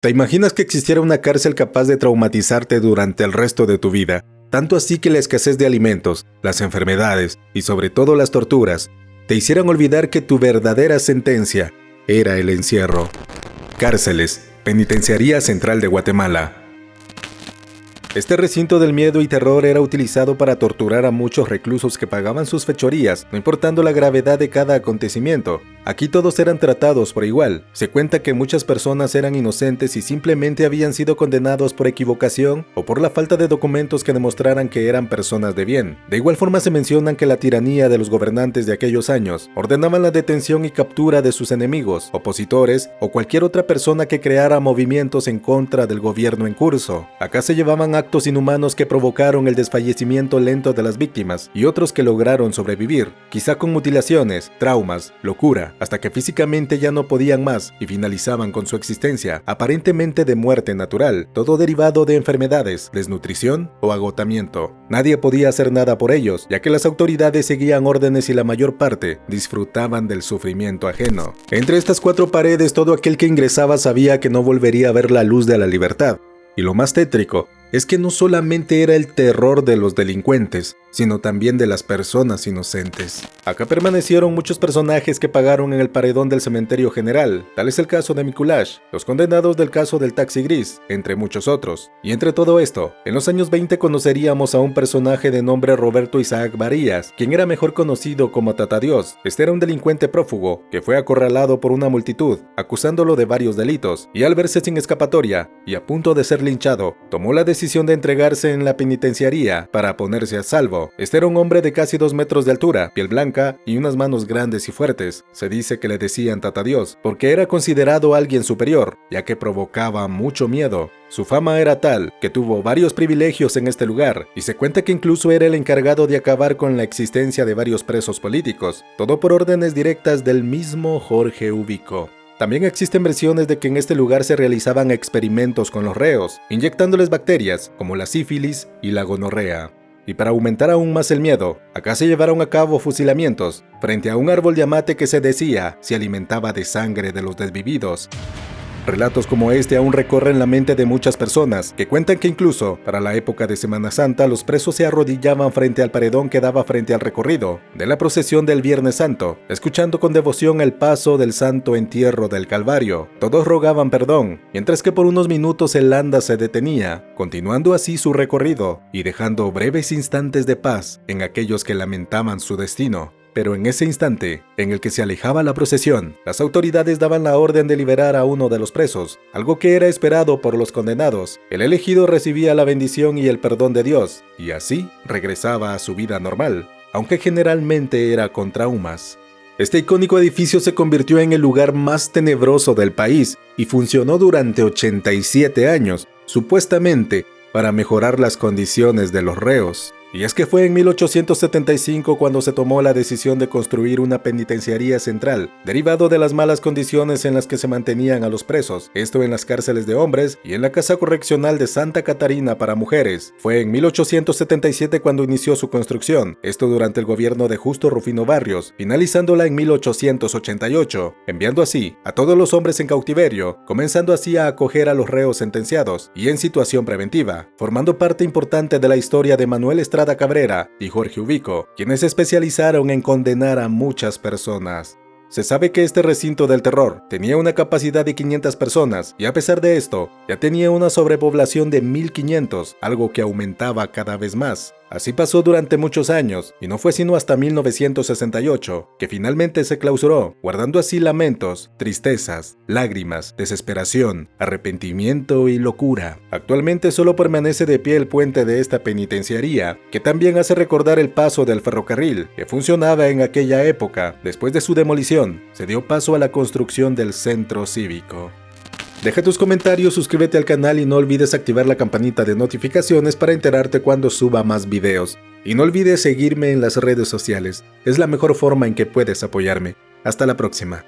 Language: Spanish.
¿Te imaginas que existiera una cárcel capaz de traumatizarte durante el resto de tu vida? Tanto así que la escasez de alimentos, las enfermedades y sobre todo las torturas te hicieran olvidar que tu verdadera sentencia era el encierro. Cárceles, Penitenciaría Central de Guatemala. Este recinto del miedo y terror era utilizado para torturar a muchos reclusos que pagaban sus fechorías, no importando la gravedad de cada acontecimiento. Aquí todos eran tratados por igual. Se cuenta que muchas personas eran inocentes y simplemente habían sido condenados por equivocación o por la falta de documentos que demostraran que eran personas de bien. De igual forma se mencionan que la tiranía de los gobernantes de aquellos años ordenaban la detención y captura de sus enemigos, opositores o cualquier otra persona que creara movimientos en contra del gobierno en curso. Acá se llevaban actos inhumanos que provocaron el desfallecimiento lento de las víctimas y otros que lograron sobrevivir, quizá con mutilaciones, traumas, locura, hasta que físicamente ya no podían más y finalizaban con su existencia, aparentemente de muerte natural, todo derivado de enfermedades, desnutrición o agotamiento. Nadie podía hacer nada por ellos, ya que las autoridades seguían órdenes y la mayor parte disfrutaban del sufrimiento ajeno. Entre estas cuatro paredes, todo aquel que ingresaba sabía que no volvería a ver la luz de la libertad. Y lo más tétrico es que no solamente era el terror de los delincuentes, sino también de las personas inocentes. Acá permanecieron muchos personajes que pagaron en el paredón del cementerio general, tal es el caso de Mikulash, los condenados del caso del taxi gris, entre muchos otros. Y entre todo esto, en los años 20 conoceríamos a un personaje de nombre Roberto Isaac Varías, quien era mejor conocido como Tatadios. Este era un delincuente prófugo que fue acorralado por una multitud, acusándolo de varios delitos, y al verse sin escapatoria y a punto de ser linchado, tomó la decisión de entregarse en la penitenciaría para ponerse a salvo. Este era un hombre de casi 2 metros de altura, piel blanca y unas manos grandes y fuertes. Se dice que le decían Tatadios porque era considerado alguien superior, ya que provocaba mucho miedo. Su fama era tal que tuvo varios privilegios en este lugar, y se cuenta que incluso era el encargado de acabar con la existencia de varios presos políticos, todo por órdenes directas del mismo Jorge Ubico. También existen versiones de que en este lugar se realizaban experimentos con los reos, inyectándoles bacterias como la sífilis y la gonorrea. Y para aumentar aún más el miedo, acá se llevaron a cabo fusilamientos frente a un árbol de amate que se decía se alimentaba de sangre de los desvividos. Relatos como este aún recorren la mente de muchas personas, que cuentan que incluso para la época de Semana Santa los presos se arrodillaban frente al paredón que daba frente al recorrido de la procesión del Viernes Santo, escuchando con devoción el paso del Santo Entierro del Calvario. Todos rogaban perdón, mientras que por unos minutos el anda se detenía, continuando así su recorrido y dejando breves instantes de paz en aquellos que lamentaban su destino. Pero en ese instante, en el que se alejaba la procesión, las autoridades daban la orden de liberar a uno de los presos, algo que era esperado por los condenados. El elegido recibía la bendición y el perdón de Dios, y así regresaba a su vida normal, aunque generalmente era con traumas. Este icónico edificio se convirtió en el lugar más tenebroso del país y funcionó durante 87 años, supuestamente para mejorar las condiciones de los reos. Y es que fue en 1875 cuando se tomó la decisión de construir una penitenciaría central, derivado de las malas condiciones en las que se mantenían a los presos, esto en las cárceles de hombres y en la Casa Correccional de Santa Catarina para mujeres. Fue en 1877 cuando inició su construcción, esto durante el gobierno de Justo Rufino Barrios, finalizándola en 1888, enviando así a todos los hombres en cautiverio, comenzando así a acoger a los reos sentenciados y en situación preventiva, formando parte importante de la historia de Manuel Estrada Cabrera y Jorge Ubico, quienes se especializaron en condenar a muchas personas. Se sabe que este recinto del terror tenía una capacidad de 500 personas y a pesar de esto, ya tenía una sobrepoblación de 1500, algo que aumentaba cada vez más. Así pasó durante muchos años, y no fue sino hasta 1968 que finalmente se clausuró, guardando así lamentos, tristezas, lágrimas, desesperación, arrepentimiento y locura. Actualmente solo permanece de pie el puente de esta penitenciaría, que también hace recordar el paso del ferrocarril, que funcionaba en aquella época. Después de su demolición, se dio paso a la construcción del centro cívico. Deja tus comentarios, suscríbete al canal y no olvides activar la campanita de notificaciones para enterarte cuando suba más videos. Y no olvides seguirme en las redes sociales, es la mejor forma en que puedes apoyarme. Hasta la próxima.